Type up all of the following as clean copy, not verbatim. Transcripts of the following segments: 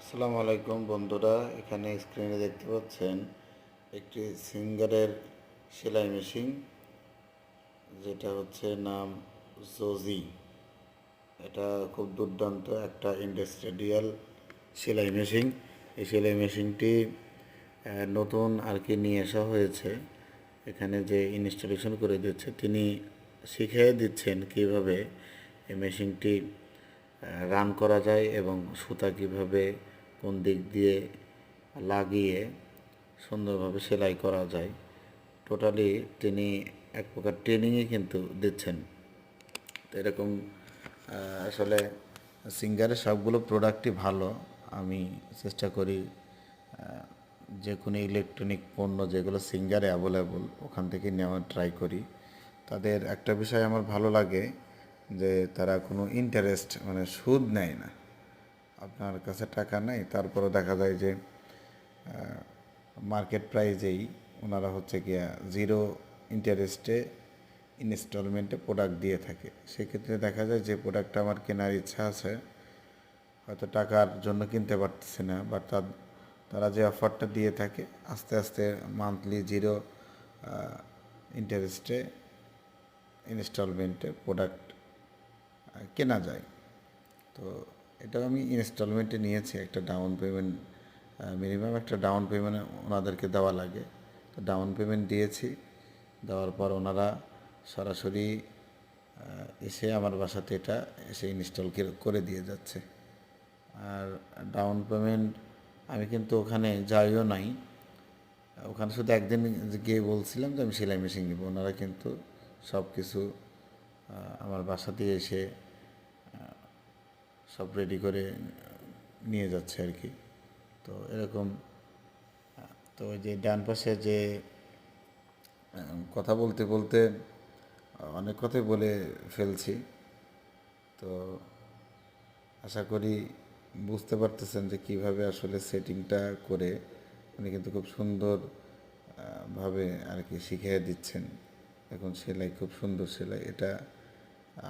আসসালামু আলাইকুম বন্ধুরা, এখানে স্ক্রিনে দেখতে পাচ্ছেন একটি সিঙ্গারের সেলাই মেশিন, যেটা হচ্ছে নাম জোজি। এটা খুব দুর্দান্ত একটা ইন্ডাস্ট্রিয়াল সেলাই মেশিন। এই সেলাই মেশিনটি নতুন আর কি নিয়ে আসা হয়েছে। এখানে যে ইনস্টলেশন করে দিচ্ছে তিনি শিখিয়ে দিচ্ছেন কিভাবে এই মেশিনটি রান করা যায় এবং সুতা কিভাবে কোন দিক দিয়ে লাগিয়ে সুন্দরভাবে সেলাই করা যায়। টোটালি তিনি এক প্রকার ট্রেনিংই কিন্তু দিচ্ছেন। তো এরকম আসলে সিঙ্গারের সবগুলো প্রোডাক্টই ভালো। আমি চেষ্টা করি যে কোনো ইলেকট্রনিক পণ্য যেগুলো সিঙ্গারে অ্যাভেলেবল ওখান থেকে নেওয়ার ট্রাই করি। তাদের একটা বিষয় আমার ভালো লাগে যে তারা কোনো ইন্টারেস্ট মানে সুদ নেয় না। আপনার কাছে টাকা নেই, তারপরে দেখা যায় যে মার্কেট প্রাইজেই ওনারা হচ্ছে গিয়া জিরো ইন্টারেস্টে ইনস্টলমেন্টে প্রোডাক্ট দিয়ে থাকে। সেক্ষেত্রে দেখা যায় যে প্রোডাক্টটা আমার কেনার ইচ্ছা আছে, হয়তো টাকার জন্য কিনতে পারতেছি না, বাট তারা যে অফারটা দিয়ে থাকে আস্তে আস্তে মান্থলি জিরো ইন্টারেস্টে ইনস্টলমেন্টে প্রোডাক্ট কেনা যায়। তো এটাও আমি ইনস্টলমেন্টে নিয়েছি। একটা ডাউন পেমেন্ট, মিনিমাম একটা ডাউন পেমেন্ট ওনাদেরকে দেওয়া লাগে। তো ডাউন পেমেন্ট দিয়েছি, দেওয়ার পর ওনারা সরাসরি এসে আমার বাসাতে এটা এসে ইনস্টল করে দিয়ে যাচ্ছে। আর ডাউন পেমেন্ট আমি কিন্তু ওখানে যাইও নাই, ওখানে শুধু একদিন গিয়ে বলছিলাম যে আমি সেলাই মেশিন নিব, ওনারা কিন্তু সব কিছু আমার বাসা দিয়ে এসে সব রেডি করে নিয়ে যাচ্ছে আর কি। তো এরকম, তো ওই যে ডান পাশে যে কথা বলতে বলতে অনেক কথাই বলে ফেলছি। তো আশা করি বুঝতে পারতেছেন যে কিভাবে আসলে সেটিংটা করে উনি কিন্তু খুব সুন্দর ভাবে আর কি শিখিয়ে দিচ্ছেন। এখন সেলাই খুব সুন্দর সেলাই, এটা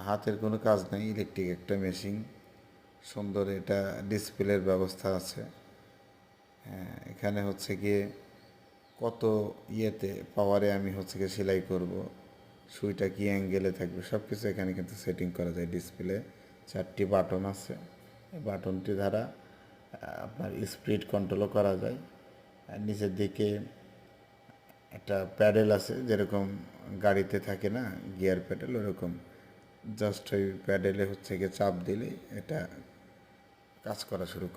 হাতের কোনো কাজ নেই, ইলেকট্রিক একটা মেশিন। সুন্দর এটা ডিসপ্লের ব্যবস্থা আছে। হ্যাঁ, এখানে হচ্ছে গিয়ে কত ইয়েতে পাওয়ারে আমি হচ্ছে গিয়ে সেলাই করব, সুইটা কি অ্যাঙ্গেলে থাকবে, সব কিছু এখানে কিন্তু সেটিং করা যায়। ডিসপ্লে 4টি বাটন আছে, এই বাটনটি দ্বারা আপনার স্পিড কন্ট্রোলও করা যায়। আর নিচের দিকে একটা প্যাডেল আছে, যেরকম গাড়িতে থাকে না গিয়ার প্যাডেল, ওরকম জাস্ট ওই প্যাডেলে হচ্ছে গিয়ে চাপ দিলেই এটা কাজ করা শুরু করে।